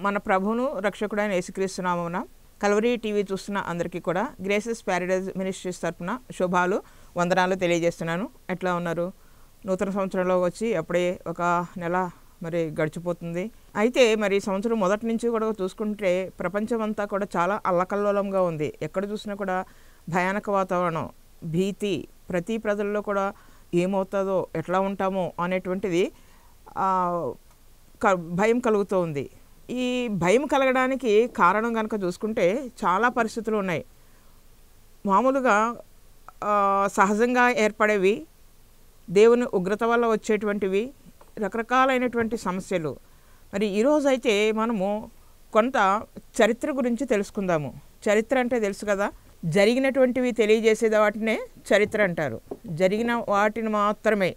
మన ప్రభువును రక్షకుడైన యేసుక్రీస్తు నామమున కల్వరీ టీవీ చూస్తున్న అందరికీ కూడా గ్రేసెస్ ప్యారడైజ్ మినిస్ట్రీస్ తరపున శుభాలు వందనాలు తెలియజేస్తున్నాను. ఎట్లా ఉన్నారు? నూతన సంవత్సరంలో వచ్చి అప్పుడే ఒక నెల మరి గడిచిపోతుంది. అయితే మరి సంవత్సరం మొదటి నుంచి కూడా చూసుకుంటే ప్రపంచం అంతా కూడా చాలా అల్లకల్లోలంగా ఉంది. ఎక్కడ చూసినా కూడా భయానక వాతావరణం, భీతి, ప్రతి ప్రజల్లో కూడా ఏమవుతుందో, ఎట్లా ఉంటామో అనేటువంటిది భయం కలుగుతూ ఉంది. ఈ భయం కలగడానికి కారణం కనుక చూసుకుంటే చాలా పరిస్థితులు ఉన్నాయి. మామూలుగా సహజంగా ఏర్పడేవి, దేవుని ఉగ్రత వల్ల వచ్చేటువంటివి, రకరకాలైనటువంటి సమస్యలు. మరి ఈరోజైతే మనము కొంత చరిత్ర గురించి తెలుసుకుందాము. చరిత్ర అంటే తెలుసు కదా, జరిగినటువంటివి తెలియజేసేది వాటినే చరిత్ర అంటారు. జరిగిన వాటిని మాత్రమే,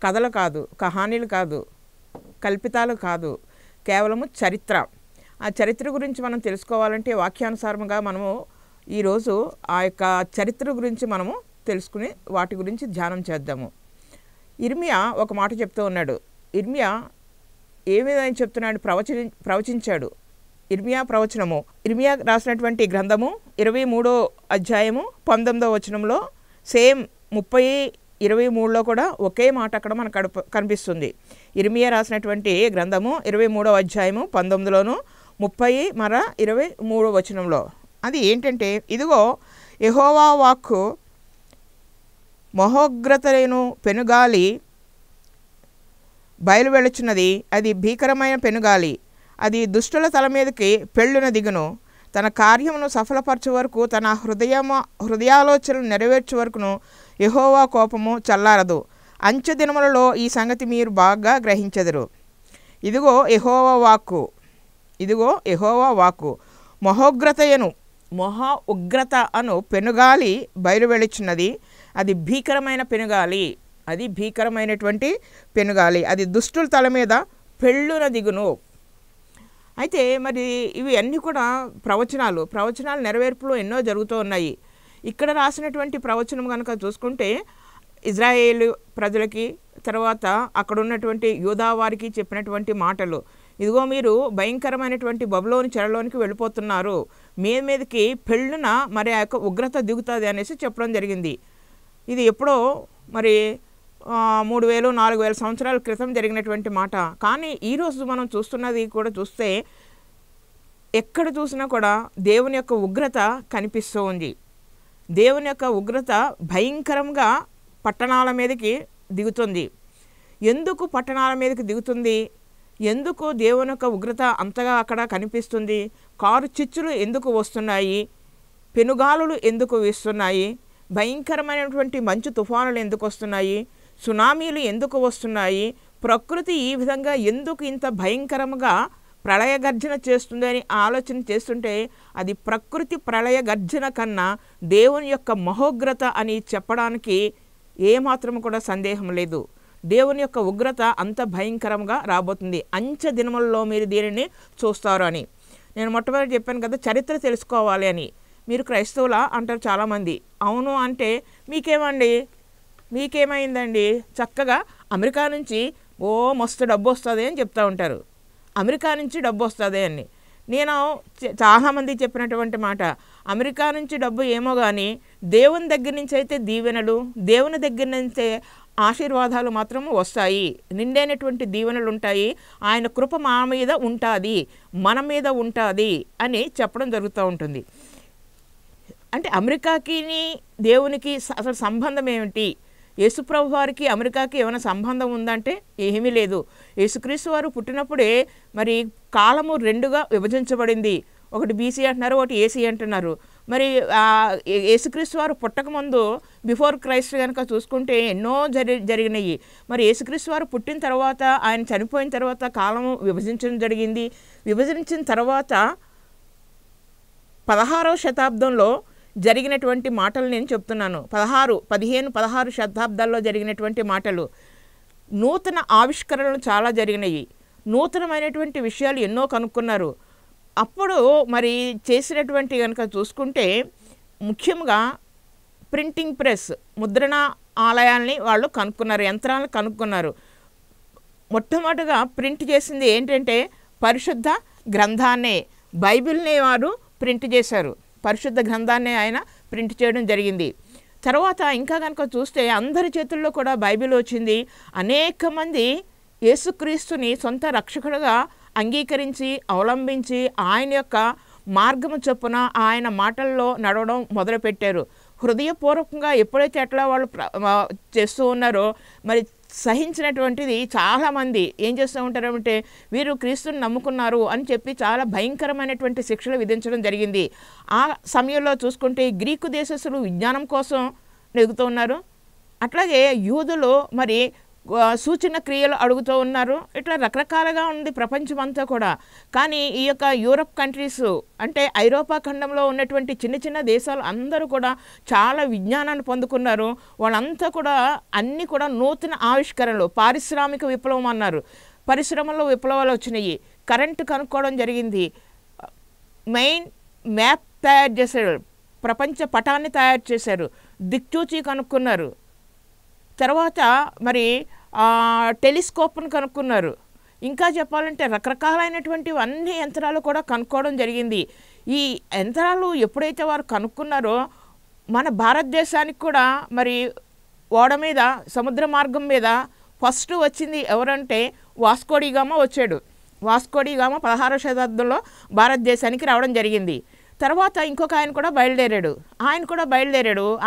కథలు కాదు, కహానీలు కాదు, కల్పితాలు కాదు, కేవలము చరిత్ర. ఆ చరిత్ర గురించి మనం తెలుసుకోవాలంటే వాక్యానుసారంగా మనము ఈరోజు ఆ యొక్క చరిత్ర గురించి మనము తెలుసుకుని వాటి గురించి ధ్యానం చేద్దాము. ఇర్మియా ఒక మాట చెప్తూ ఉన్నాడు. ఇర్మియా ఏ విధంగా చెప్తున్నాడు? ప్రవచించాడు. ఇర్మియా ప్రవచనము, ఇర్మియా రాసినటువంటి గ్రంథము 23వ అధ్యాయము 19వ వచనంలో సేమ్ 30:23లో కూడా ఒకే మాట అక్కడ మనకు కనిపిస్తుంది. ఇర్మియా రాసినటువంటి గ్రంథము 23వ అధ్యాయము 19లోను 23వ వచనంలో అది ఏంటంటే, ఇదిగో యెహోవా వాక్కు మహోగ్రతను పెనుగాలి బయలువెళుచున్నది. అది భీకరమైన పెనుగాలి, అది దుష్టుల తల మీదకి పెళ్ళున దిగును. తన కార్యమును సఫలపరచు వరకు, తన హృదయాలోచనలు నెరవేర్చు వరకును యెహోవా కోపము చల్లారదు. అంచె దినములలో ఈ సంగతి మీరు బాగా గ్రహించెదరు. ఇదిగో యెహోవా వాక్కు, ఇదిగో యెహోవా వాక్కు మహా ఉగ్రత అను పెనుగాలి బయలువెళుచున్నది. అది భీకరమైన పెనుగాలి, అది భీకరమైనటువంటి పెనుగాలి, అది దుష్టుల తల మీద పెళ్ళున దిగును. అయితే మరి ఇవి అన్నీ కూడా ప్రవచనాలు నెరవేర్పులు ఎన్నో జరుగుతూ ఉన్నాయి. ఇక్కడ రాసినటువంటి ప్రవచనం కనుక చూసుకుంటే ఇజ్రాయేలు ప్రజలకి, తర్వాత అక్కడ ఉన్నటువంటి యూదా వారికి చెప్పినటువంటి మాటలు. ఇదిగో మీరు భయంకరమైనటువంటి బబులోని చెరలోనికి వెళ్ళిపోతున్నారు, మీ మీదకి పెళ్ళున మరి ఆ యొక్క ఉగ్రత దిగుతుంది అనేసి చెప్పడం జరిగింది. ఇది ఎప్పుడో మరి 3000-4000 సంవత్సరాల క్రితం జరిగినటువంటి మాట. కానీ ఈరోజు మనం చూస్తున్నది కూడా చూస్తే ఎక్కడ చూసినా కూడా దేవుని యొక్క ఉగ్రత కనిపిస్తూ ఉంది. దేవుని యొక్క ఉగ్రత భయంకరంగా పట్టణాల మీదకి దిగుతుంది. ఎందుకు పట్టణాల మీదకి దిగుతుంది? ఎందుకు దేవుని యొక్క ఉగ్రత అంతగా అక్కడ కనిపిస్తుంది? కారు చిచ్చులు ఎందుకు వస్తున్నాయి? పెనుగాలులు ఎందుకు వీస్తున్నాయి? భయంకరమైనటువంటి మంచు తుఫానులు ఎందుకు వస్తున్నాయి? సునామీలు ఎందుకు వస్తున్నాయి? ప్రకృతి ఈ విధంగా ఎందుకు ఇంత భయంకరంగా ప్రళయ గర్జన చేస్తుందని ఆలోచన చేస్తుంటే, అది ప్రకృతి ప్రళయ గర్జన కన్నా దేవుని యొక్క మహోగ్రత అని చెప్పడానికి ఏమాత్రం కూడా సందేహం లేదు. దేవుని యొక్క ఉగ్రత అంత భయంకరంగా రాబోతుంది. అంచె దినములలో మీరు దీనిని చూస్తారు అని నేను మొట్టమొదటి చెప్పాను కదా, చరిత్ర తెలుసుకోవాలి అని. మీరు క్రైస్తవులా అంటారు చాలామంది. అవును అంటే మీకేమైందండి? చక్కగా అమెరికా నుంచి మస్తు డబ్బు వస్తుంది అని చెప్తూ ఉంటారు. అమెరికా నుంచి డబ్బు వస్తుంది అని నేను చాలామంది చెప్పినటువంటి మాట, అమెరికా నుంచి డబ్బు ఏమో కానీ దేవుని దగ్గర నుంచి అయితే దీవెనలు, దేవుని దగ్గర నుంచే ఆశీర్వాదాలు మాత్రం వస్తాయి, నిండైనటువంటి దీవెనలు ఉంటాయి, ఆయన కృప మా మీద ఉంటుంది, మన మీద ఉంటుంది అని చెప్పడం జరుగుతూ ఉంటుంది. అంటే అమెరికాకి దేవునికి అసలు సంబంధం ఏమిటి? యేసుప్రభు వారికి అమెరికాకి ఏమైనా సంబంధం ఉందంటే ఏమీ లేదు. యేసుక్రీస్తు వారు పుట్టినప్పుడే మరి కాలము 2గా విభజించబడింది. ఒకటి బీసీ అంటున్నారు, ఒకటి ఏసీ అంటున్నారు. మరి యేసుక్రీస్తు వారు పుట్టకముందు బిఫోర్ క్రైస్ట్ కనుక చూసుకుంటే ఎన్నో జరిగినాయి. మరి యేసుక్రీస్తు వారు పుట్టిన తర్వాత, ఆయన చనిపోయిన తర్వాత కాలము విభజించడం జరిగింది. విభజించిన తర్వాత 16వ శతాబ్దంలో జరిగినటువంటి మాటలు నేను చెప్తున్నాను. 16 శతాబ్దాల్లో జరిగినటువంటి మాటలు. నూతన ఆవిష్కరణలు చాలా జరిగినాయి, నూతనమైనటువంటి విషయాలు ఎన్నో కనుక్కున్నారు. అప్పుడు మరి చేసినటువంటి కనుక చూసుకుంటే ముఖ్యంగా ప్రింటింగ్ ప్రెస్, ముద్రణ ఆలయాల్ని వాళ్ళు కనుక్కున్నారు, యంత్రాలను కనుక్కున్నారు. మొట్టమొదటిగా ప్రింట్ చేసింది ఏంటంటే పరిశుద్ధ గ్రంథాన్నే, బైబిల్ని వారు ప్రింట్ చేశారు. పరిశుద్ధ గ్రంథాన్ని ఆయన ప్రింట్ చేయడం జరిగింది. తర్వాత ఇంకా కనుక చూస్తే అందరి చేతుల్లో కూడా బైబిల్ వచ్చింది. అనేక మంది యేసుక్రీస్తుని సొంత రక్షకుడుగా అంగీకరించి అవలంబించి ఆయన యొక్క మార్గము చొప్పున ఆయన మాటల్లో నడవడం మొదలుపెట్టారు. హృదయపూర్వకంగా ఎప్పుడైతే అట్లా వాళ్ళు చేస్తూ ఉన్నారో మరి సహించినటువంటిది చాలామంది ఏం చేస్తూ ఉంటారంటే వీరు క్రీస్తుని నమ్ముకున్నారు అని చెప్పి చాలా భయంకరమైనటువంటి శిక్షలు విధించడం జరిగింది. ఆ సమయంలో చూసుకుంటే గ్రీకు దేశస్తులు విజ్ఞానం కోసం నెగుతూ ఉన్నారు. అట్లాగే యూదులు మరి సూచన క్రియలు అడుగుతూ ఉన్నారు. ఇట్లా రకరకాలుగా ఉంది ప్రపంచం అంతా కూడా. కానీ ఈ యొక్క యూరప్ కంట్రీస్ అంటే ఐరోపా ఖండంలో ఉన్నటువంటి చిన్న చిన్న దేశాలు అందరూ కూడా చాలా విజ్ఞానాన్ని పొందుకున్నారు. వాళ్ళంతా కూడా అన్నీ కూడా నూతన ఆవిష్కరణలు, పారిశ్రామిక విప్లవం అన్నారు. పరిశ్రమల్లో విప్లవాలు వచ్చినాయి. కరెంటు కనుక్కోవడం జరిగింది. మెయిన్ మ్యాప్ తయారు చేశారు. ప్రపంచ పటాన్ని తయారు చేశారు. దిక్చూచి కనుక్కున్నారు. తర్వాత మరి టెలిస్కోప్ను కనుక్కున్నారు. ఇంకా చెప్పాలంటే రకరకాలైనటువంటి అన్ని యంత్రాలు కూడా కనుక్కోవడం జరిగింది. ఈ యంత్రాలు ఎప్పుడైతే వారు కనుక్కున్నారో మన భారతదేశానికి కూడా మరి ఓడ మీద సముద్ర మార్గం మీద ఫస్ట్ వచ్చింది ఎవరంటే వాస్కో డి గామా వచ్చాడు. వాస్కో డి గామా 16వ శతాబ్దంలో భారతదేశానికి రావడం జరిగింది. తర్వాత ఇంకొక ఆయన కూడా బయలుదేరాడు.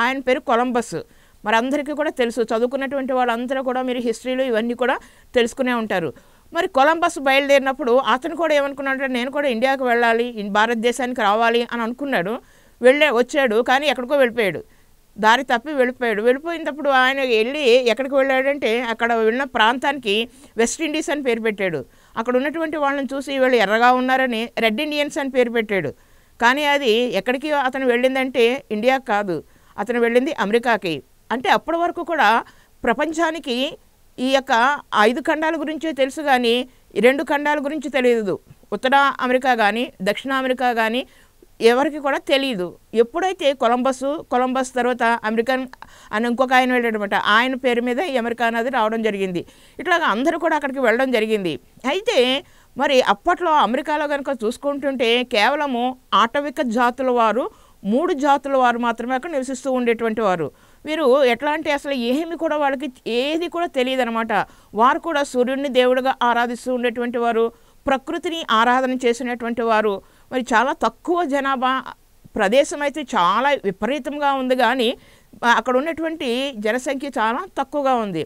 ఆయన పేరు కొలంబస్. మరి అందరికీ కూడా తెలుసు, చదువుకున్నటువంటి వాళ్ళందరూ కూడా మీరు హిస్టరీలో ఇవన్నీ కూడా తెలుసుకునే ఉంటారు. మరి కొలంబస్ బయలుదేరినప్పుడు అతను కూడా ఏమనుకున్నాడంటే నేను కూడా ఇండియాకి వెళ్ళాలి, భారతదేశానికి రావాలి అని అనుకున్నాడు. వచ్చాడు, కానీ ఎక్కడికో వెళ్ళిపోయాడు. దారి తప్పి వెళ్ళిపోయినప్పుడు ఆయన వెళ్ళి ఎక్కడికి వెళ్ళాడంటే అక్కడ వెళ్ళిన ప్రాంతానికి వెస్ట్ ఇండీస్ అని పేరు పెట్టాడు. అక్కడ ఉన్నటువంటి వాళ్ళని చూసి వీళ్ళు ఎర్రగా ఉన్నారని రెడ్ ఇండియన్స్ అని పేరు పెట్టాడు. కానీ అది ఎక్కడికి అతను వెళ్ళిందంటే ఇండియా కాదు, అతను వెళ్ళింది అమెరికాకి. అంటే అప్పటి వరకు కూడా ప్రపంచానికి ఈ యొక్క 5 ఖండాల గురించే తెలుసు, కానీ 2 ఖండాల గురించి తెలియదు. ఉత్తర అమెరికా కానీ దక్షిణ అమెరికా కానీ ఎవరికి కూడా తెలియదు. ఎప్పుడైతే కొలంబస్ తర్వాత అమెరికన్ అని ఇంకొక ఆయన వెళ్ళాడనమాట, ఆయన పేరు మీద ఈ అమెరికా అనేది రావడం జరిగింది. ఇట్లాగా అందరూ కూడా అక్కడికి వెళ్ళడం జరిగింది. అయితే మరి అప్పట్లో అమెరికాలో కనుక చూసుకుంటుంటే కేవలము ఆటవిక జాతుల వారు 3 జాతుల వారు మాత్రమే అక్కడ నివసిస్తూ ఉండేటువంటి వారు. వీరు ఎట్లా అంటే అసలు ఏమి కూడా వాళ్ళకి ఏది కూడా తెలియదు అనమాట. వారు కూడా సూర్యుడిని దేవుడిగా ఆరాధిస్తూ ఉండేటువంటి వారు, ప్రకృతిని ఆరాధన చేసినటువంటి వారు. మరి చాలా తక్కువ జనాభా ప్రదేశం అయితే చాలా విపరీతంగా ఉంది, కానీ అక్కడ ఉన్నటువంటి జనసంఖ్య చాలా తక్కువగా ఉంది.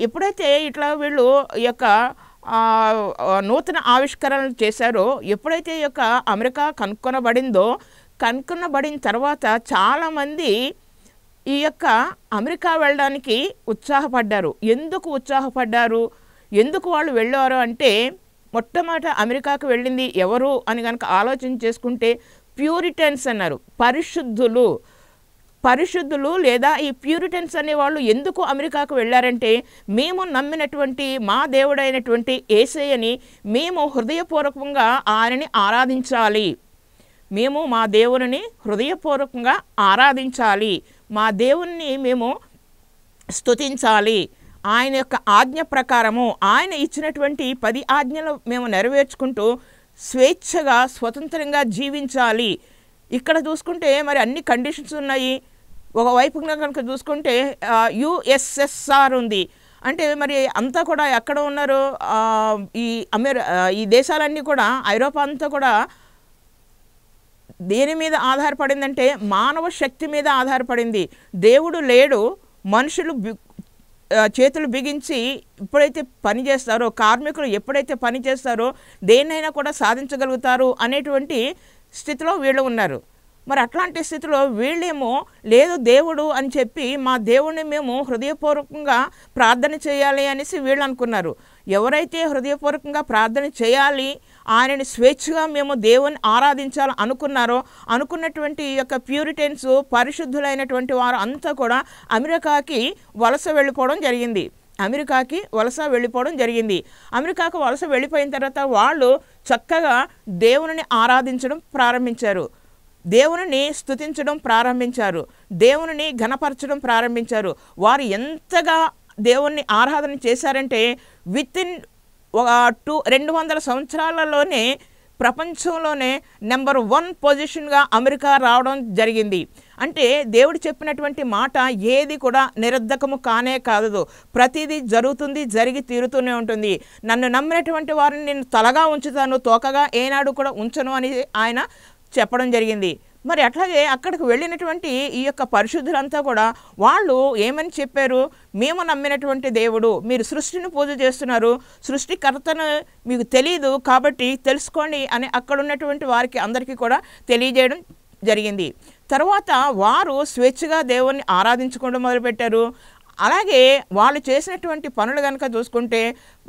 ఎప్పుడైతే ఇట్లా వీళ్ళు ఈ యొక్క నూతన ఆవిష్కరణలు చేశారో, ఎప్పుడైతే ఈ యొక్క అమెరికా కనుక్కొనబడిన తర్వాత చాలామంది ఈ యొక్క అమెరికా వెళ్ళడానికి ఉత్సాహపడ్డారు. ఎందుకు వాళ్ళు వెళ్ళారు అంటే మొట్టమొదట అమెరికాకు వెళ్ళింది ఎవరు అని కనుక ఆలోచన చేసుకుంటే ప్యూరిటన్స్ అన్నారు. పరిశుద్ధులు లేదా ఈ ప్యూరిటన్స్ అనేవాళ్ళు ఎందుకు అమెరికాకు వెళ్ళారంటే మేము నమ్మినటువంటి మా దేవుడైనటువంటి యేసయ్యని మేము హృదయపూర్వకంగా ఆయనని ఆరాధించాలి. మేము మా దేవుని హృదయపూర్వకంగా ఆరాధించాలి, మా దేవుణ్ణి మేము స్తుతించాలి. ఆయన యొక్క ఆజ్ఞ ప్రకారము ఆయన ఇచ్చినటువంటి 10 ఆజ్ఞలు మేము నెరవేర్చుకుంటూ స్వేచ్ఛగా స్వతంత్రంగా జీవించాలి. ఇక్కడ చూసుకుంటే మరి అన్ని కండిషన్స్ ఉన్నాయి. ఒకవైపుగా కనుక చూసుకుంటే యుఎస్ఎస్ఆర్ ఉంది. అంటే మరి అంతా కూడా ఎక్కడ ఉన్నారు, ఈ దేశాలన్నీ కూడా ఐరోపా అంతా కూడా దేని మీద ఆధారపడిందంటే మానవ శక్తి మీద ఆధారపడింది. దేవుడు లేడు, మనుషులు చేతులు బిగించి ఎప్పుడైతే పని చేస్తారో, కార్మికులు ఎప్పుడైతే పని చేస్తారో దేన్నైనా కూడా సాధించగలుగుతారు అనేటువంటి స్థితిలో వీళ్ళు ఉన్నారు. మరి అట్లాంటి స్థితిలో వీళ్ళేమో లేదు దేవుడు అని చెప్పి మా దేవుణ్ణి మేము హృదయపూర్వకంగా ప్రార్థన చేయాలి అనేసి వీళ్ళు అనుకున్నారు. ఎవరైతే హృదయపూర్వకంగా ప్రార్థన చేయాలి, ఆయనని స్వేచ్ఛగా మేము దేవుని ఆరాధించాలి అనుకున్నటువంటి యొక్క ప్యూరిటన్స్, పరిశుద్ధులైనటువంటి వారు అంతా కూడా అమెరికాకి వలస వెళ్ళిపోవడం జరిగింది. అమెరికాకు వలస వెళ్ళిపోయిన తర్వాత వాళ్ళు చక్కగా దేవుని ఆరాధించడం ప్రారంభించారు, దేవుని స్తుతించడం ప్రారంభించారు, దేవుని ఘనపరచడం ప్రారంభించారు. వారు ఎంతగా దేవుణ్ణి ఆరాధన చేశారంటే విత్ ఇన్ 200 సంవత్సరాలలోనే ప్రపంచంలోనే నెంబర్ 1 పొజిషన్గా అమెరికా రావడం జరిగింది. అంటే దేవుడు చెప్పినటువంటి మాట ఏది కూడా నిరర్ధకము కానే కాదు. ప్రతిదీ జరుగుతుంది, జరిగి తీరుతూనే ఉంటుంది. నన్ను నమ్మినటువంటి వారిని నేను తలగా ఉంచుతాను, తోకగా ఏనాడు కూడా ఉంచను అని ఆయన చెప్పడం జరిగింది. మరి అట్లాగే అక్కడికి వెళ్ళినటువంటి ఈ యొక్క పరిశుద్ధులంతా కూడా వాళ్ళు ఏమని చెప్పారు? మేము నమ్మినటువంటి దేవుడు, మీరు సృష్టిని పూజ చేస్తున్నారు, సృష్టికర్తను మీకు తెలియదు కాబట్టి తెలుసుకోండి అని అక్కడ ఉన్నటువంటి వారికి అందరికీ కూడా తెలియజేయడం జరిగింది. తర్వాత వారు స్వేచ్ఛగా దేవుణ్ణి ఆరాధించుకోవడం మొదలుపెట్టారు. అలాగే వాళ్ళు చేసినటువంటి పనులు కనుక చూసుకుంటే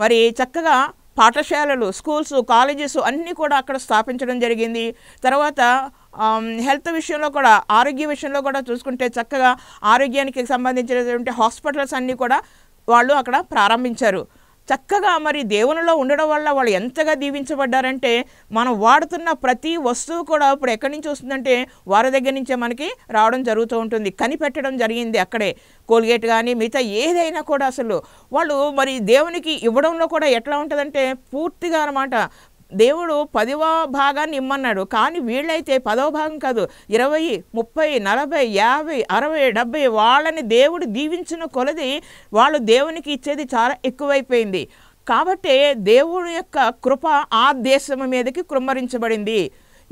మరి చక్కగా పాఠశాలలు, స్కూల్స్, కాలేజెస్ అన్నీ కూడా అక్కడ స్థాపించడం జరిగింది. తర్వాత హెల్త్ విషయంలో కూడా, ఆరోగ్య విషయంలో కూడా చూసుకుంటే చక్కగా ఆరోగ్యానికి సంబంధించినటువంటి హాస్పిటల్స్ అన్నీ కూడా వాళ్ళు అక్కడ ప్రారంభించారు. చక్కగా మరి దేవునిలో ఉండడం వల్ల వాళ్ళు ఎంతగా దీవించబడ్డారంటే మనం వాడుతున్న ప్రతి వస్తువు కూడా ఇప్పుడు ఎక్కడి నుంచి వస్తుందంటే వారి దగ్గర నుంచే మనకి రావడం జరుగుతూ ఉంటుంది. కనిపెట్టడం జరిగింది అక్కడే. కోల్గేట్ కానీ మిగతా ఏదైనా కూడా అసలు వాళ్ళు మరి దేవునికి ఇవ్వడంలో కూడా ఎట్లా ఉంటుందంటే పూర్తిగా అన్నమాట. దేవుడు 10వ భాగాన్ని ఇమ్మన్నాడు, కానీ వీళ్ళైతే 10వ భాగం కాదు, 20, 30, 40, 50, 60, 70 వాళ్ళని దేవుడు దీవించిన కొలది వాళ్ళు దేవునికి ఇచ్చేది చాలా ఎక్కువైపోయింది. కాబట్టి దేవుని యొక్క కృప ఆ దేశం మీదకి కృమ్మరించబడింది.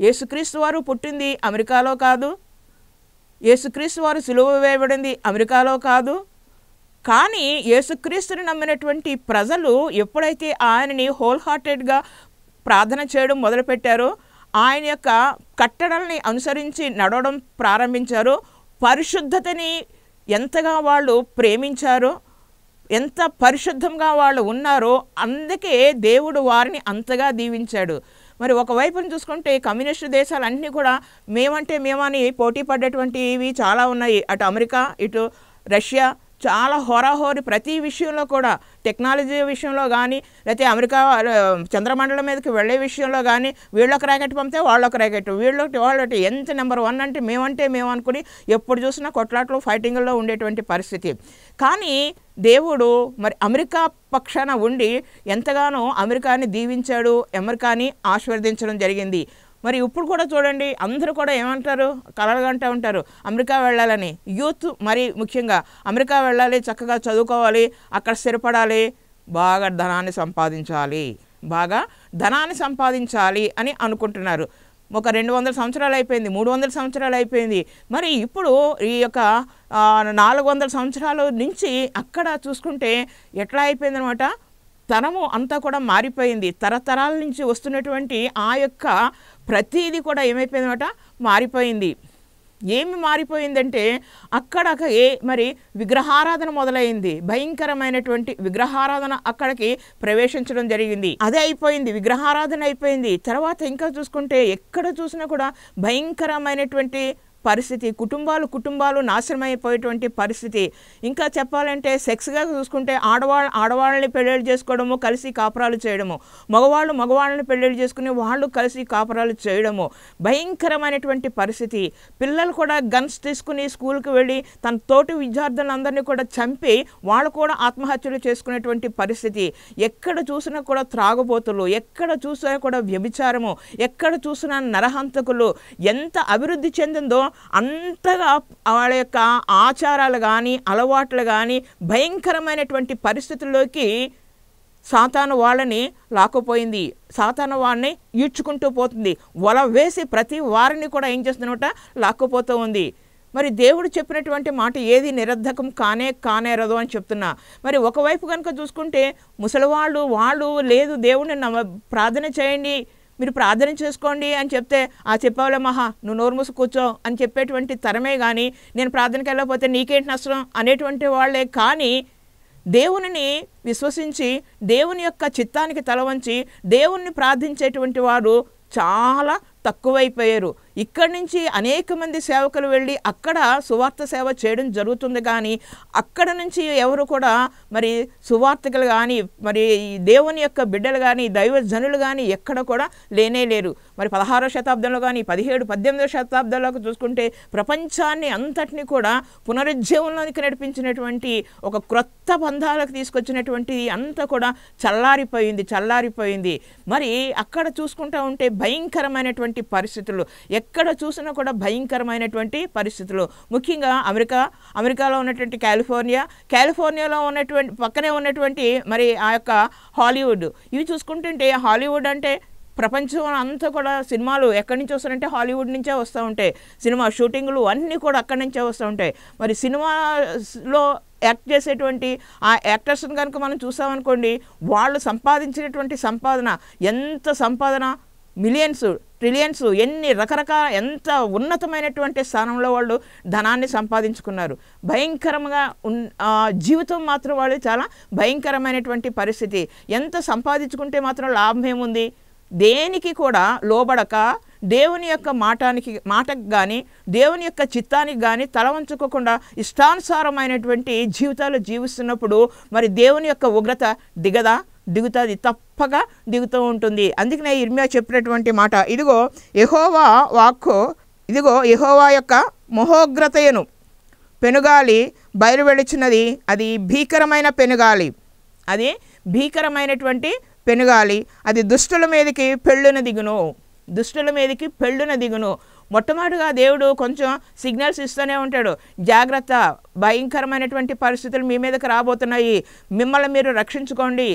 యేసుక్రీస్తు వారు పుట్టింది అమెరికాలో కాదు, యేసుక్రీస్తు వారు సిలువ వేయబడింది అమెరికాలో కాదు. కానీ యేసుక్రీస్తుని నమ్మినటువంటి ప్రజలు ఎప్పుడైతే ఆయనని హోల్ హార్టెడ్గా ప్రార్థన చేయడం మొదలుపెట్టారో, ఆయన యొక్క కట్టడల్ని అనుసరించి నడవడం ప్రారంభించారో, పరిశుద్ధతని ఎంతగా వాళ్ళు ప్రేమించారో, ఎంత పరిశుద్ధంగా వాళ్ళు ఉన్నారో అందుకే దేవుడు వారిని అంతగా దీవించాడు. మరి ఒకవైపున చూసుకుంటే కమ్యూనిస్టు దేశాలన్నీ కూడా మేమంటే మేమని పోటీ పడ్డటువంటివి చాలా ఉన్నాయి. అటు అమెరికా, ఇటు రష్యా చాలా హోరాహోరి ప్రతి విషయంలో కూడా, టెక్నాలజీ విషయంలో కానీ, లేకపోతే అమెరికా చంద్రమండలం మీదకి వెళ్ళే విషయంలో కానీ వీళ్ళొక ర్యాకెట్ పంపితే వాళ్ళొక ర్యాకెట్, వాళ్ళొకటి ఎంత నెంబర్ 1 అంటే మేము అనుకుని ఎప్పుడు చూసినా కొట్లాట్లు, ఫైటింగ్లో ఉండేటువంటి పరిస్థితి. కానీ దేవుడు మరి అమెరికా పక్షాన ఉండి ఎంతగానో అమెరికాని దీవించాడు, అమెరికాని ఆశీర్వదించడం జరిగింది. మరి ఇప్పుడు కూడా చూడండి, అందరూ కూడా ఏమంటారు, కలలుగంటూ ఉంటారు అమెరికా వెళ్ళాలని. యూత్ మరి ముఖ్యంగా అమెరికా వెళ్ళాలి, చక్కగా చదువుకోవాలి, అక్కడ స్థిరపడాలి, బాగా ధనాన్ని సంపాదించాలి అని అనుకుంటున్నారు. ఒక 200 సంవత్సరాలు అయిపోయింది, 300 సంవత్సరాలు అయిపోయింది. మరి ఇప్పుడు ఈ యొక్క 400 సంవత్సరాల నుంచి అక్కడ చూసుకుంటే ఎట్లా అయిపోయిందనమాట, తరము అంతా కూడా మారిపోయింది. తరతరాల నుంచి వస్తున్నటువంటి ఆ యొక్క ప్రతిదీ కూడా ఏమైపోయిందన్నమాట, మారిపోయింది. ఏమి మారిపోయిందంటే అక్కడ మరి విగ్రహారాధన మొదలైంది. భయంకరమైనటువంటి విగ్రహారాధన అక్కడికి ప్రవేశించడం జరిగింది. అదే అయిపోయింది, విగ్రహారాధన అయిపోయింది. తర్వాత ఇంకా చూసుకుంటే ఎక్కడ చూసినా కూడా భయంకరమైనటువంటి పరిస్థితి, కుటుంబాలు నాశనం అయిపోయేటువంటి పరిస్థితి. ఇంకా చెప్పాలంటే సెక్స్గా చూసుకుంటే ఆడవాళ్ళని పెళ్ళిళ్ళు చేసుకోవడము, కలిసి కాపురాలు చేయడము, మగవాళ్ళని పెళ్ళిళ్ళు చేసుకుని వాళ్ళు కలిసి కాపురాలు చేయడము, భయంకరమైనటువంటి పరిస్థితి. పిల్లలు కూడా గన్స్ తీసుకుని స్కూల్కి వెళ్ళి తన తోటి విద్యార్థులందరినీ కూడా చంపి వాళ్ళు కూడా ఆత్మహత్యలు చేసుకునేటువంటి పరిస్థితి. ఎక్కడ చూసినా కూడా త్రాగుబోతులు, ఎక్కడ చూసినా కూడా వ్యభిచారము, ఎక్కడ చూసినా నరహంతకులు. ఎంత అభివృద్ధి చెందిందో అంతగా వాళ్ళ యొక్క ఆచారాలు కానీ, అలవాట్లు కానీ భయంకరమైనటువంటి పరిస్థితుల్లోకి సాతాను వాళ్ళని లాక్కుపోయింది. సాతాను వాళ్ళని ఈడ్చుకుంటూ పోతుంది. వల వేసి ప్రతి వారిని కూడా ఏం చేస్తుందన్నమాట, లాక్కుపోతూ ఉంది. మరి దేవుడు చెప్పినటువంటి మాట ఏది నిరర్ధకం కానేరదు అని చెప్తున్నా. మరి ఒకవైపు కనుక చూసుకుంటే వాళ్ళు లేదు దేవుడిని ప్రార్థన చేయండి, మీరు ప్రార్థన చేసుకోండి అని చెప్తే చెప్పావులే మహా, నువ్వు నోరు మూసి కూర్చో అని చెప్పేటువంటి తరమే కానీ, నేను ప్రార్థనకి వెళ్ళకపోతే నీకేంటి నష్టం అనేటువంటి వాళ్ళే. కానీ దేవునిని విశ్వసించి దేవుని యొక్క చిత్తానికి తలవంచి దేవుణ్ణి ప్రార్థించేటువంటి వారు చాలా తక్కువైపోయారు. ఇక్కడి నుంచి అనేక మంది సేవకులు వెళ్ళి అక్కడ సువార్త సేవ చేయడం జరుగుతుంది. కానీ అక్కడ నుంచి ఎవరు కూడా మరి సువార్తకులు కానీ మరి దేవుని యొక్క బిడ్డలు కానీ దైవజనులు కానీ ఎక్కడ కూడా లేనే లేరు. మరి 16వ శతాబ్దంలో కానీ 17, 18వ శతాబ్దంలోకి చూసుకుంటే ప్రపంచాన్ని అంతటిని కూడా పునరుజ్జీవంలోనికి నడిపించినటువంటి ఒక క్రొత్త బంధాలకు తీసుకొచ్చినటువంటి అంతా కూడా చల్లారిపోయింది. మరి అక్కడ చూసుకుంటూ ఉంటే భయంకరమైనటువంటి పరిస్థితులు, ఎక్కడ చూసినా కూడా భయంకరమైనటువంటి పరిస్థితులు. ముఖ్యంగా అమెరికాలో ఉన్నటువంటి కాలిఫోర్నియాలో ఉన్నటువంటి పక్కనే ఉన్నటువంటి మరి ఆ యొక్క హాలీవుడ్, ఇవి చూసుకుంటుంటే హాలీవుడ్ అంటే ప్రపంచం అంతా కూడా సినిమాలు ఎక్కడి నుంచి వస్తారంటే హాలీవుడ్ నుంచే వస్తూ ఉంటాయి. సినిమా షూటింగ్లు అన్నీ కూడా అక్కడి నుంచే వస్తూ ఉంటాయి. మరి సినిమాలో యాక్ట్ చేసేటువంటి ఆ యాక్టర్స్ని కనుక మనం చూసామనుకోండి, వాళ్ళు సంపాదించినటువంటి సంపాదన మిలియన్స్, ట్రిలియన్స్, ఎన్ని రకరకాల ఎంత ఉన్నతమైనటువంటి స్థానంలో వాళ్ళు ధనాన్ని సంపాదించుకున్నారు. భయంకరంగా జీవితం మాత్రం వాళ్ళు చాలా భయంకరమైనటువంటి పరిస్థితి. ఎంత సంపాదించుకుంటే మాత్రం లాభం ఏముంది? దేనికి కూడా లోబడక దేవుని యొక్క మాటకు కానీ దేవుని యొక్క చిత్తానికి కానీ తల వంచుకోకుండా ఇష్టానుసారమైనటువంటి జీవితాలు జీవిస్తున్నప్పుడు మరి దేవుని యొక్క ఉగ్రత దిగుతుంది, తప్పక దిగుతూ ఉంటుంది. అందుకనే ఇర్మియా చెప్పినటువంటి మాట, ఇదిగో యెహోవా వాక్కు, ఇదిగో యెహోవా యొక్క మహోగ్రతయను పెనుగాలి బయలువెడుచున్నది, అది భీకరమైన పెనుగాలి, అది భీకరమైనటువంటి పెనుగాలి, అది దుష్టుల మీదకి పెళ్ళున దిగును. మొట్టమొదటిగా దేవుడు కొంచెం సిగ్నల్స్ ఇస్తూనే ఉంటాడు, జాగ్రత్త, భయంకరమైనటువంటి పరిస్థితులు మీ మీదకి రాబోతున్నాయి, మిమ్మల్ని మీరు రక్షించుకోండి,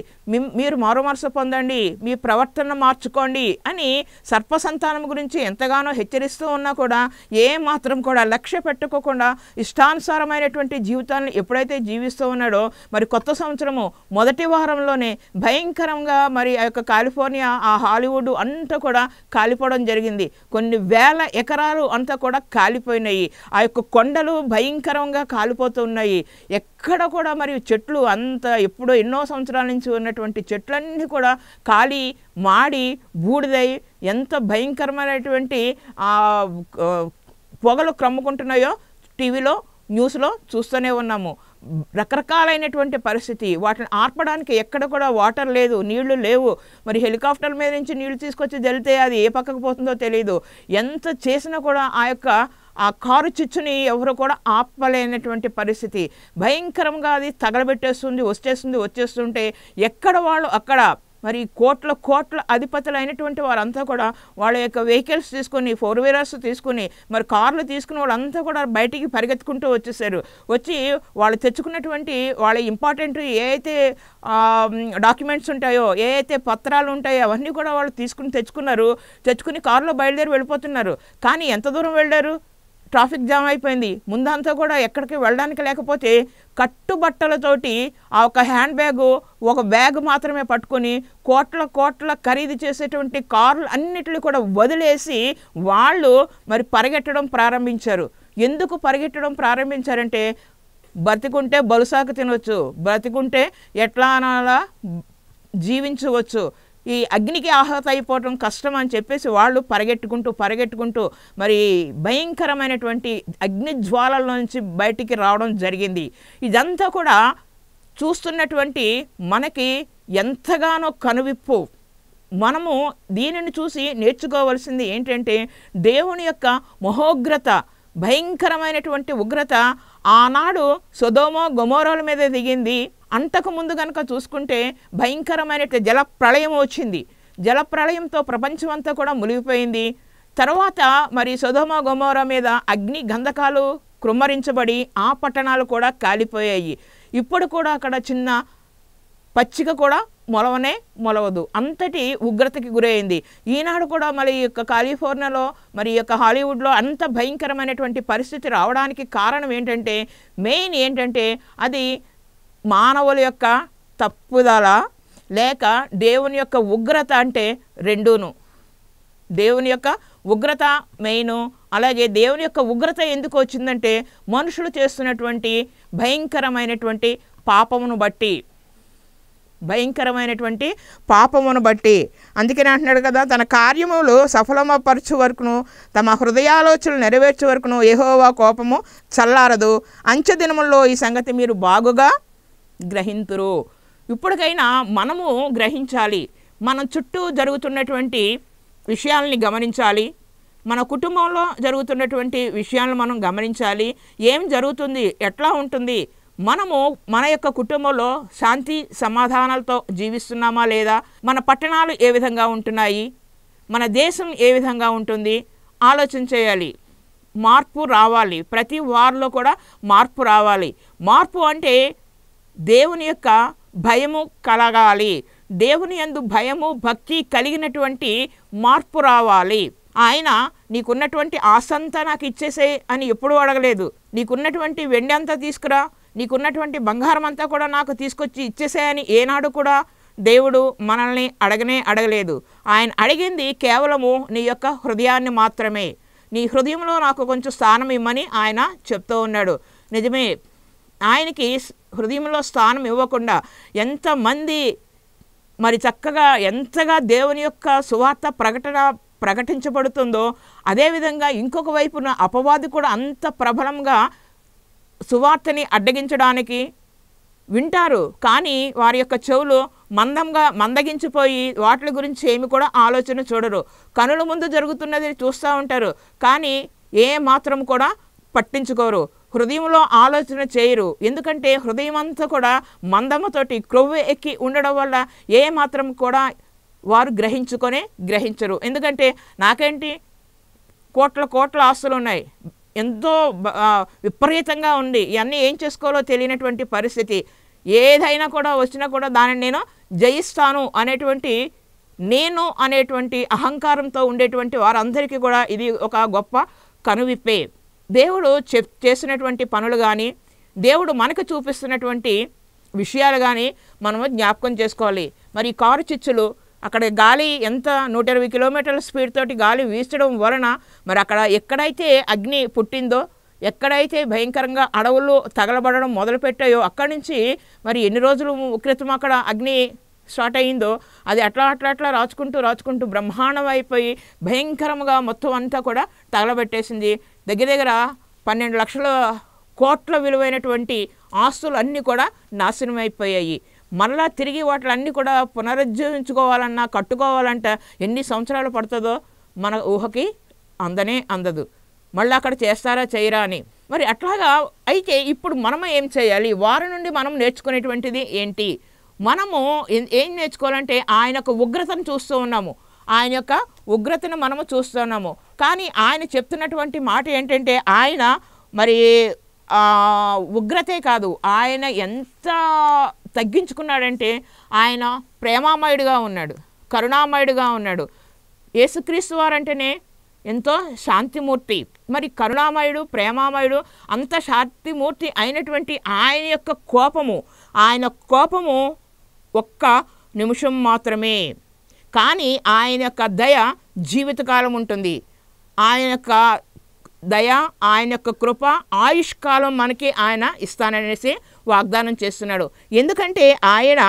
మీరు మారుమనసు పొందండి, మీ ప్రవర్తన మార్చుకోండి అని సర్పసంతానం గురించి ఎంతగానో హెచ్చరిస్తూ ఉన్నా కూడా ఏమాత్రం కూడా లక్ష్య పెట్టుకోకుండా ఇష్టానుసారమైనటువంటి జీవితాలను ఎప్పుడైతే జీవిస్తూ ఉన్నాడో, మరి కొత్త సంవత్సరము మొదటి వారంలోనే భయంకరంగా మరి ఆ యొక్క కాలిఫోర్నియా, ఆ హాలీవుడ్ అంతా కూడా కాలిపోవడం జరిగింది. కొన్ని వేల ఎకరాలు అంతా కూడా కాలిపోయినాయి. ఆ యొక్క కొండలు భయంకరంగా కాలిపోతున్నాయి. ఎక్కడ కూడా మరి చెట్లు అంత ఎప్పుడో ఎన్నో సంవత్సరాల నుంచి ఉన్నటువంటి చెట్లన్నీ కూడా కాలి మాడి బూడిదై ఎంత భయంకరమైనటువంటి పొగలు క్రమ్ముకుంటున్నాయో టీవీలో న్యూస్లో చూస్తూనే ఉన్నాము. రకరకాలైనటువంటి పరిస్థితి, వాటిని ఆర్పడానికి ఎక్కడ కూడా వాటర్ లేదు, నీళ్లు లేవు. మరి హెలికాప్టర్ మీద నుంచి నీళ్లు తీసుకొచ్చి వెళ్తే అది ఏ పక్కకు పోతుందో తెలియదు. ఎంత చేసినా కూడా ఆ కారు చిచ్చుని ఎవరు కూడా ఆపలేనటువంటి పరిస్థితి. భయంకరంగా అది తగలబెట్టేస్తుంది, వచ్చేస్తుంటే ఎక్కడ వాళ్ళు అక్కడ మరి కోట్ల అధిపతులు అయినటువంటి వారంతా కూడా వాళ్ళ యొక్క వెహికల్స్ తీసుకొని, 4 వీలర్స్ తీసుకుని, మరి కార్లు తీసుకుని వాళ్ళంతా కూడా బయటికి పరిగెత్తుకుంటూ వచ్చేసారు. వచ్చి వాళ్ళు తెచ్చుకున్నటువంటి వాళ్ళ ఇంపార్టెంట్ ఏ అయితే డాక్యుమెంట్స్ ఉంటాయో, ఏ అయితే పత్రాలు ఉంటాయో అవన్నీ కూడా వాళ్ళు తెచ్చుకుని కారులో బయలుదేరి వెళ్ళిపోతున్నారు. కానీ ఎంత దూరం వెళ్ళారు? ట్రాఫిక్ జామ్ అయిపోయింది. ముందంతా కూడా ఎక్కడికి వెళ్ళడానికి లేకపోతే కట్టుబట్టలతోటి ఆ ఒక హ్యాండ్ బ్యాగు, ఒక బ్యాగ్ మాత్రమే పట్టుకొని కోట్ల ఖరీదు చేసేటువంటి కార్లు అన్నిటిని కూడా వదిలేసి వాళ్ళు మరి పరిగెట్టడం ప్రారంభించారు. ఎందుకు పరిగెట్టడం ప్రారంభించారంటే, బ్రతికుంటే బలుసాకు తినవచ్చు, బ్రతికుంటే ఎట్లా అనాలా జీవించవచ్చు, ఈ అగ్నికి ఆహత అయిపోవడం కష్టం అని చెప్పేసి వాళ్ళు పరిగెట్టుకుంటూ మరి భయంకరమైనటువంటి అగ్ని జ్వాలల నుంచి బయటికి రావడం జరిగింది. ఇదంతా కూడా చూస్తున్నటువంటి మనకి ఎంతగానో కనువిప్పు. మనము దీనిని చూసి నేర్చుకోవాల్సింది ఏంటంటే, దేవుని యొక్క మహోగ్రత, భయంకరమైనటువంటి ఉగ్రత ఆనాడు సొదొమ గొమొర్రాల మీద దిగింది. అంతకుముందు కనుక చూసుకుంటే భయంకరమైన జలప్రళయం వచ్చింది. జలప్రళయంతో ప్రపంచం అంతా కూడా మునిగిపోయింది. తర్వాత మరి సొదొమ గొమొర్రా మీద అగ్ని గంధకాలు కృమ్మరించబడి ఆ పట్టణాలు కూడా కాలిపోయాయి. ఇప్పుడు కూడా అక్కడ చిన్న పచ్చిక కూడా మొలవదు, అంతటి ఉగ్రతకి గురైంది. ఈనాడు కూడా మరి యొక్క కాలిఫోర్నియాలో, మరి యొక్క హాలీవుడ్లో అంత భయంకరమైనటువంటి పరిస్థితి రావడానికి కారణం ఏంటంటే, మెయిన్ ఏంటంటే అది మానవుల యొక్క తప్పుదల లేక దేవుని యొక్క ఉగ్రత. అంటే రెండూను, దేవుని యొక్క ఉగ్రత మెయిన్. అలాగే దేవుని యొక్క ఉగ్రత ఎందుకు వచ్చిందంటే, మనుషులు చేస్తున్నటువంటి భయంకరమైనటువంటి పాపమును బట్టి. భయంకరమైనటువంటి పాపమును బట్టి. అందుకని అంటున్నాడు కదా, తన కార్యములు సఫలమపరచు వరకును తమ హృదయాలోచనలు నెరవేర్చే వరకును యెహోవా కోపము చల్లారదు. అంచె దినముల్లో ఈ సంగతి మీరు బాగుగా గ్రహింతురు. ఇప్పటికైనా మనము గ్రహించాలి, మన చుట్టూ జరుగుతున్నటువంటి విషయాల్ని గమనించాలి, మన కుటుంబంలో జరుగుతున్నటువంటి విషయాలను మనం గమనించాలి. ఏం జరుగుతుంది, ఎట్లా ఉంటుంది, మనము మన యొక్క కుటుంబంలో శాంతి సమాధానాలతో జీవిస్తున్నామా లేదా, మన పట్టణాలు ఏ విధంగా ఉంటున్నాయి, మన దేశం ఏ విధంగా ఉంటుంది ఆలోచన చేయాలి. మార్పు రావాలి, ప్రతి వారిలో కూడా మార్పు రావాలి. మార్పు అంటే దేవుని యొక్క భయము కలగాలి, దేవుని యందు భయము భక్తి కలిగినటువంటి మార్పు రావాలి. ఆయన నీకున్నటువంటి ఆశంతా నాకు ఇచ్చేసే అని ఎప్పుడూ అడగలేదు. నీకున్నటువంటి వెండి అంతా తీసుకురా, నీకున్నటువంటి బంగారం అంతా కూడా నాకు తీసుకొచ్చి ఇచ్చేసే అని ఏనాడు కూడా దేవుడు మనల్ని అడగలేదు. ఆయన అడిగింది కేవలము నీ యొక్క హృదయాన్ని మాత్రమే. నీ హృదయంలో నాకు కొంచెం స్థానం ఇమ్మని ఆయన చెప్తూ ఉన్నాడు. నిజమే, ఆయనకి హృదయంలో స్థానం ఇవ్వకుండా ఎంతమంది మరి చక్కగా ఎంతగా దేవుని యొక్క సువార్త ప్రకటించబడుతుందో, అదేవిధంగా ఇంకొక వైపున అపవాది కూడా అంత ప్రబలంగా సువార్తని అడ్డగించడానికి వింటారు. కానీ వారి యొక్క చెవులు మందగించిపోయి వాటి గురించి ఏమి కూడా ఆలోచన చూడరు. కనుల ముందు జరుగుతున్నది చూస్తూ ఉంటారు, కానీ ఏ మాత్రం కూడా పట్టించుకోరు, హృదయంలో ఆలోచన చేయరు. ఎందుకంటే హృదయం అంతా కూడా మందముతోటి క్రొవ్వు ఎక్కి ఉండడం వల్ల ఏ మాత్రం కూడా వారు గ్రహించరు. ఎందుకంటే నాకేంటి, కోట్ల ఆస్తులు ఉన్నాయి, ఎంతో విపరీతంగా ఉంది, ఇవన్నీ ఏం చేసుకోవాలో తెలియనటువంటి పరిస్థితి, ఏదైనా కూడా వచ్చినా కూడా దానిని నేను జయిస్తాను అనేటువంటి అహంకారంతో ఉండేటువంటి వారందరికీ కూడా ఇది ఒక గొప్ప కనువిప్పే. దేవుడు చేసినటువంటి పనులు కానీ, దేవుడు మనకు చూపిస్తున్నటువంటి విషయాలు కానీ మనము జ్ఞాపకం చేసుకోవాలి. మరి కారు చిచ్చులు, అక్కడ గాలి ఎంత 120 కిలోమీటర్ల స్పీడ్ తోటి గాలి వీచడం వలన మరి అక్కడ ఎక్కడైతే అగ్ని పుట్టిందో, ఎక్కడైతే భయంకరంగా అడవులు తగలబడడం మొదలుపెట్టాయో, అక్కడి నుంచి మరి ఎన్ని రోజుల క్రితం అక్కడ అగ్ని స్టార్ట్ అయ్యిందో అది అట్లా రాచుకుంటూ బ్రహ్మాండం అయిపోయి భయంకరంగా మొత్తం అంతా కూడా తగలబెట్టేసింది. దగ్గర 12 లక్షల కోట్ల విలువైనటువంటి ఆస్తులు అన్నీ కూడా నాశనం అయిపోయాయి. మరలా తిరిగి వాటిలన్నీ కూడా పునరుజ్జీవించుకోవాలన్నా, కట్టుకోవాలంటే ఎన్ని సంవత్సరాలు పడుతుందో మన ఊహకి అందదు. మళ్ళీ అక్కడ చేస్తారా చేయరా అని. మరి అట్లాగా అయితే ఇప్పుడు మనము ఏం చేయాలి, వారి నుండి మనం నేర్చుకునేటువంటిది ఏంటి? మనము ఏం నేర్చుకోవాలంటే ఆయన యొక్క ఉగ్రతను చూస్తూ ఉన్నాము, ఆయన యొక్క ఉగ్రతను మనము చూస్తున్నాము. కానీ ఆయన చెప్తున్నటువంటి మాట ఏంటంటే, ఆయన మరి ఉగ్రతే కాదు, ఆయన ఎంత తగ్గించుకున్నాడంటే ఆయన ప్రేమామయుడిగా ఉన్నాడు, కరుణామయుడిగా ఉన్నాడు. యేసుక్రీస్తు వారంటేనే ఎంతో శాంతిమూర్తి. మరి కరుణామయుడు, ప్రేమామయుడు, అంత శాంతిమూర్తి అయినటువంటి ఆయన యొక్క కోపము ఒక్క నిమిషం మాత్రమే. కానీ ఆయన యొక్క దయ జీవితకాలం ఉంటుంది. ఆయన యొక్క దయ, ఆయన యొక్క కృప ఆయుష్కాలం మనకి ఆయన ఇస్తాననేసి వాగ్దానం చేస్తున్నాడు. ఎందుకంటే ఆయన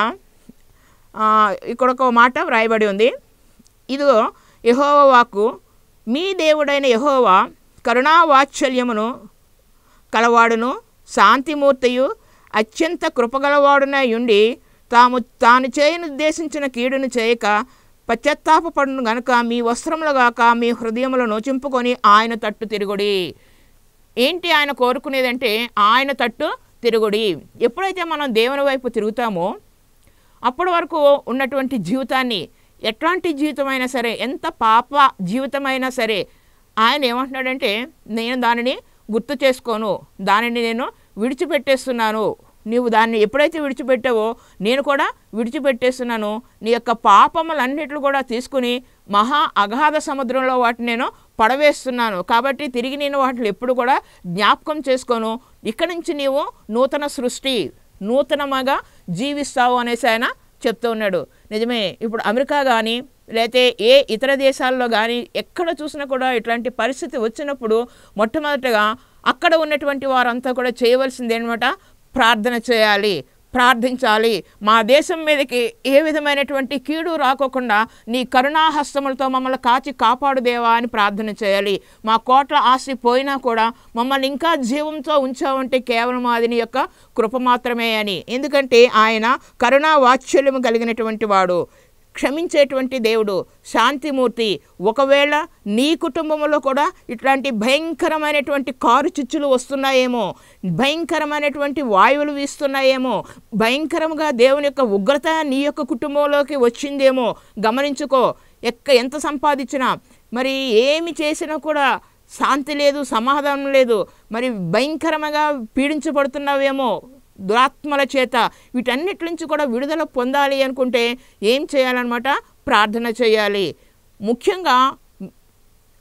ఇక్కడ ఒక మాట వ్రాయబడి ఉంది, ఇదిగో యెహోవా వాక్కు, మీ దేవుడైన యెహోవా కరుణావాత్సల్యమును కలవాడును శాంతిమూర్తియు అత్యంత కృపగలవాడునై ఉండి తాను చేయనుద్దేశించిన కీడును చేయక పశ్చాత్తాపపడును గనుక మీ వస్త్రములు గాక మీ హృదయములను చింపుకొని ఆయన తట్టు తిరుగుడి. ఏంటి ఆయన కోరుకునేదంటే ఆయన తట్టు తిరుగుడి. ఎప్పుడైతే మనం దేవుని వైపు తిరుగుతామో అప్పటి వరకు ఉన్నటువంటి జీవితాన్ని, ఎట్లాంటి జీవితమైనా సరే, ఎంత పాప జీవితమైనా సరే, ఆయన ఏమంటున్నాడంటే, నేను దానిని గుర్తు చేసుకోను, దానిని నేను విడిచిపెట్టేస్తున్నాను. నీవు దాన్ని ఎప్పుడైతే విడిచిపెట్టావో నేను కూడా విడిచిపెట్టేస్తున్నాను. నీ యొక్క పాపములన్నిట్లు కూడా తీసుకుని మహా అగాధ సముద్రంలో వాటిని నేను పడవేస్తున్నాను. కాబట్టి తిరిగి నేను వాటిని ఎప్పుడు కూడా జ్ఞాపకం చేసుకోను. ఇక్కడి నుంచి నీవు నూతన సృష్టి, నూతనముగా జీవిస్తావు అనేసి ఆయన చెప్తూ ఉన్నాడు. నిజమే, ఇప్పుడు అమెరికా కానీ లేకపోతే ఏ ఇతర దేశాల్లో కానీ ఎక్కడ చూసినా కూడా ఇట్లాంటి పరిస్థితి వచ్చినప్పుడు మొట్టమొదటిగా అక్కడ ఉన్నటువంటి వారంతా కూడా చేయవలసింది ఏంటన్నమాట, ప్రార్థన చేయాలి. ప్రార్థించాలి. మా దేశం మీదకి ఏ విధమైనటువంటి కీడు రాకోకుండా నీ కరుణాహస్తములతో మమ్మల్ని కాచి కాపాడు దేవా అని ప్రార్థన చేయాలి. మా కోట్ల ఆస్తి పోయినా కూడా మమ్మల్ని ఇంకా జీవంతో ఉంచావంటే కేవలం అది నీ యొక్క కృప మాత్రమే అని. ఎందుకంటే ఆయన కరుణా వాత్సల్యము కలిగినటువంటి వాడు, క్షమించేటువంటి దేవుడు, శాంతిమూర్తి. ఒకవేళ నీ కుటుంబంలో కూడా ఇట్లాంటి భయంకరమైనటువంటి కారు చిచ్చులు వస్తున్నాయేమో, భయంకరమైనటువంటి వాయువులు వీస్తున్నాయేమో, భయంకరంగా దేవుని యొక్క ఉగ్రత నీ యొక్క కుటుంబంలోకి వచ్చిందేమో గమనించుకో. ఎంత సంపాదించినా మరి ఏమి చేసినా కూడా శాంతి లేదు, సమాధానం లేదు. మరి భయంకరంగా పీడించబడుతున్నావేమో దురాత్మల చేత. వీటన్నిటి నుంచి కూడా విడుదల పొందాలి అనుకుంటే ఏం చేయాలన్నమాట? ప్రార్థన చేయాలి. ముఖ్యంగా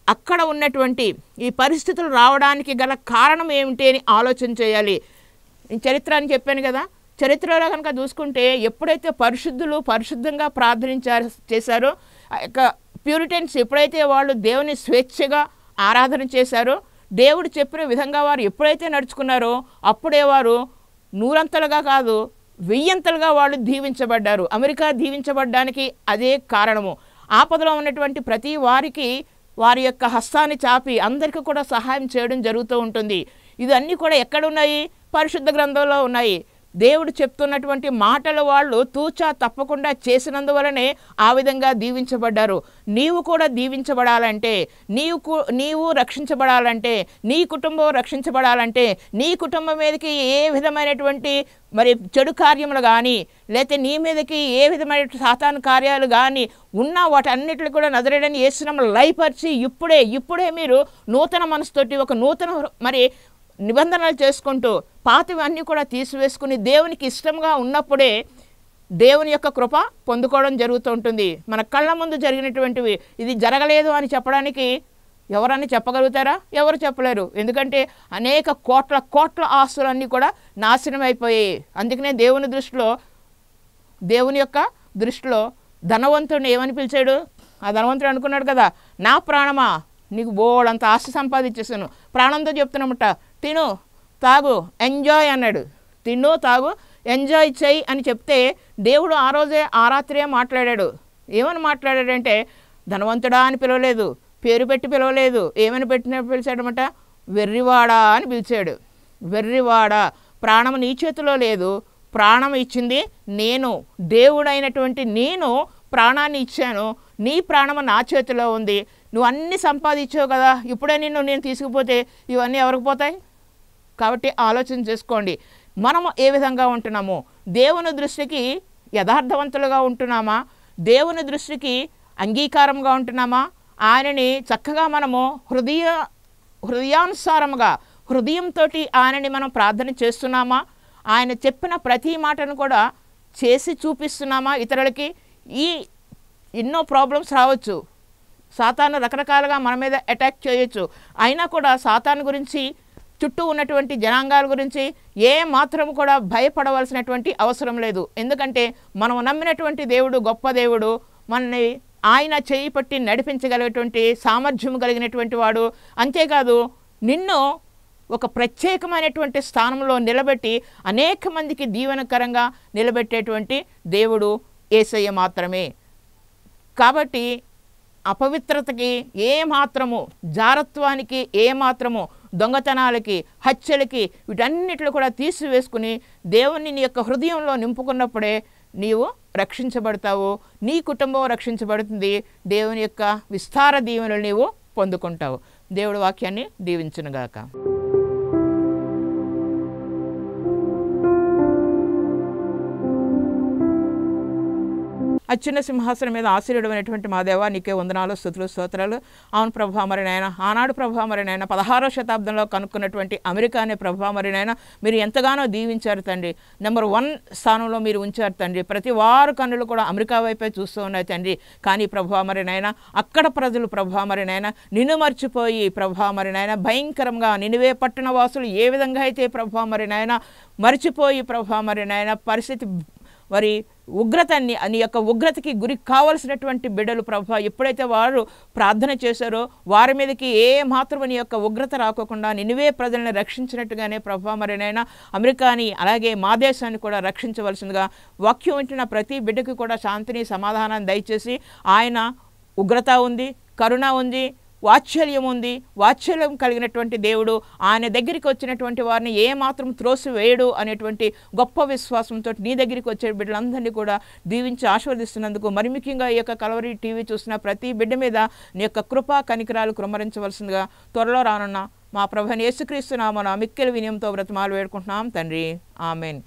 అక్కడ ఉన్నటువంటి ఈ పరిస్థితులు రావడానికి గల కారణం ఏమిటి అని ఆలోచన చేయాలి. చరిత్ర అని చెప్పాను కదా, చరిత్రలో కనుక చూసుకుంటే ఎప్పుడైతే పరిశుద్ధులు పరిశుద్ధంగా చేశారో, ప్యూరిటన్స్ ఎప్పుడైతే వాళ్ళు దేవుని స్వేచ్ఛగా ఆరాధన చేశారో, దేవుడు చెప్పిన విధంగా వారు ఎప్పుడైతే నడుచుకున్నారో అప్పుడే వారు 100 కాదు 1000 వాళ్ళు దీవించబడ్డారు. అమెరికా దీవించబడ్డానికి అదే కారణము. ఆపదలో ఉన్నటువంటి ప్రతి వారికి వారి యొక్క హస్తాన్ని చాపి అందరికీ కూడా సహాయం చేయడం జరుగుతూ ఉంటుంది. ఇవన్నీ కూడా ఎక్కడున్నాయి? పరిశుద్ధ గ్రంథంలో ఉన్నాయి. దేవుడు చెప్తున్నటువంటి మాటలు వాళ్ళు తూచా తప్పకుండా చేసినందువలనే ఆ విధంగా దీవించబడ్డారు. నీవు కూడా దీవించబడాలంటే, నీవు రక్షించబడాలంటే, నీ కుటుంబం రక్షించబడాలంటే, నీ కుటుంబం మీదకి ఏ విధమైనటువంటి మరి చెడు కార్యములు కానీ, లేకపోతే నీ మీదకి ఏ విధమైన సాతాను కార్యాలు కానీ ఉన్నా వాటన్నిటిని కూడా నజరేయుడైన యేసు నామములో లయపరిచి ఇప్పుడే మీరు నూతన మనసుతోటి ఒక నూతన మరి నిబంధనలు చేసుకుంటూ పాతవన్నీ కూడా తీసివేసుకుని దేవునికి ఇష్టంగా ఉన్నప్పుడే దేవుని యొక్క కృప పొందుకోవడం జరుగుతూ ఉంటుంది. మన కళ్ళ ముందు జరిగినటువంటివి ఇది జరగలేదు అని చెప్పడానికి ఎవరని చెప్పగలుగుతారా? ఎవరు చెప్పలేరు. ఎందుకంటే అనేక కోట్ల ఆస్తులన్నీ కూడా నాశనం అయిపోయాయి. అందుకనే దేవుని యొక్క దృష్టిలో ధనవంతుడిని ఏమని పిలిచాడు? ఆ ధనవంతుడు అనుకున్నాడు కదా, నా ప్రాణమా నీకు బోడంత ఆస్తి సంపాదించేసాను, ప్రాణంతో చెప్తున్నమాట, తిను తాగు ఎంజాయ్ అన్నాడు. తిను తాగు ఎంజాయ్ చెయ్యి అని చెప్తే దేవుడు ఆ రోజే ఆ రాత్రే మాట్లాడాడు. ఏమని మాట్లాడాడంటే ధనవంతుడా అని పిలవలేదు, పేరు పెట్టి పిలవలేదు. ఏమని పిలిచాడనమాట? వెర్రివాడా అని పిలిచాడు. వెర్రివాడా, ప్రాణం నీ చేతిలో లేదు, ప్రాణం ఇచ్చింది నేను, దేవుడైనటువంటి నేను ప్రాణాన్ని ఇచ్చాను, నీ ప్రాణము నా చేతిలో ఉంది. నువ్వు అన్నీ సంపాదించావు కదా, ఇప్పుడే నేను తీసుకుపోతే ఇవన్నీ ఎవరికి పోతాయి? కాబట్టి ఆలోచన చేసుకోండి, మనము ఏ విధంగా ఉంటున్నాము? దేవుని దృష్టికి యథార్థవంతులుగా ఉంటున్నామా? దేవుని దృష్టికి అంగీకారంగా ఉంటున్నామా? ఆయనని చక్కగా మనము హృదయానుసారముగా హృదయంతో ఆయనని మనం ప్రార్థన చేస్తున్నామా? ఆయన చెప్పిన ప్రతి మాటను కూడా చేసి చూపిస్తున్నామా ఇతరులకి? ఎన్నో ప్రాబ్లమ్స్ రావచ్చు, సాతాను రకరకాలుగా మన మీద అటాక్ చేయొచ్చు. అయినా కూడా సాతాను గురించి, చుట్టూ ఉన్నటువంటి జనాంగాల గురించి ఏ మాత్రం కూడా భయపడవలసినటువంటి అవసరం లేదు. ఎందుకంటే మనం నమ్మినటువంటి దేవుడు గొప్ప దేవుడు, మనని ఆయన చేయి పట్టి నడిపించగలిగేటువంటి సామర్థ్యం కలిగినటువంటి వాడు. అంతేకాదు నిన్ను ఒక ప్రత్యేకమైనటువంటి స్థానంలో నిలబెట్టి అనేక మందికి దీవెనకరంగా నిలబెట్టేటువంటి దేవుడు యేసయ్య మాత్రమే. కాబట్టి అపవిత్రతకి ఏమాత్రము, జారత్వానికి ఏమాత్రము, దొంగతనాలకి, హత్యలకి, వీటన్నిటిలో కూడా తీసివేసుకుని దేవుని నీ యొక్క హృదయంలో నింపుకున్నప్పుడే నీవు రక్షించబడతావు, నీ కుటుంబం రక్షించబడుతుంది, దేవుని యొక్క విస్తార దీవెనలు నీవు పొందుకుంటావు. దేవుడి వాక్యాన్ని దీవించునుగాక. అత్యున్న సింహాసనం మీద ఆశీర్వడమైనటువంటి మా దేవా, నీకే వందనాలు, స్తుతులు, స్తోత్రాలు. అవును ప్రభా, మరి నాయన ఆనాడు ప్రభా, మరి నాయన 16వ శతాబ్దంలో కనుక్కున్నటువంటి అమెరికా అనే ప్రభా, మరి నాయన మీరు ఎంతగానో దీవించారు తండ్రి. నెంబర్ 1 స్థానంలో మీరు ఉంచారు తండ్రి. ప్రతి వారు కన్నులు కూడా అమెరికా వైపే చూస్తూ ఉన్నాయి తండ్రి. కానీ ప్రభా, మరి నాయన అక్కడ ప్రజలు ప్రభా, మరి నాయన నిన్ను మర్చిపోయి ప్రభా, మరి నాయన భయంకరంగా నినివే పట్టణ వాసులు ఏ విధంగా అయితే ప్రభా, మరి నాయన మర్చిపోయి ప్రభా, మరి నాయన పరిస్థితి వారి ఉగ్రతని నీ యొక్క ఉగ్రతకి గురి కావలసినటువంటి బిడ్డలు ప్రభా ఎప్పుడైతే వారు ప్రార్థన చేశారో వారి మీదకి ఏ మాత్రం నీ యొక్క ఉగ్రత రాకోకుండా నినివే ప్రజల్ని రక్షించినట్టుగానే ప్రభా మరి నైనా అమెరికాని అలాగే మా దేశాన్ని కూడా రక్షించవలసిందిగా వాక్యం వింటున్న ప్రతి బిడ్డకి కూడా శాంతిని సమాధానాన్ని దయచేసి ఆయన ఉగ్రత ఉంది, కరుణ ఉంది, వాత్సల్యం ఉంది, వాత్సల్యం కలిగినటువంటి దేవుడు ఆయన దగ్గరికి వచ్చినటువంటి వారిని ఏమాత్రం త్రోసివేయడు అనేటువంటి గొప్ప విశ్వాసంతో నీ దగ్గరికి వచ్చే బిడ్డలందరినీ కూడా దీవించి ఆశీర్వదిస్తున్నందుకు మరి ముఖ్యంగా ఈ యొక్క కలవరి టీవీ చూసిన ప్రతి బిడ్డ మీద నీ యొక్క కృపా కనికరాలు కుమ్మరించవలసిందిగా త్వరలో రానున్న మా ప్రభువైన యేసుక్రీస్తు నామమున మిక్కిలి వినయంతో బ్రతిమాలు వేడుకుంటున్నాం తండ్రి. ఆమెన్.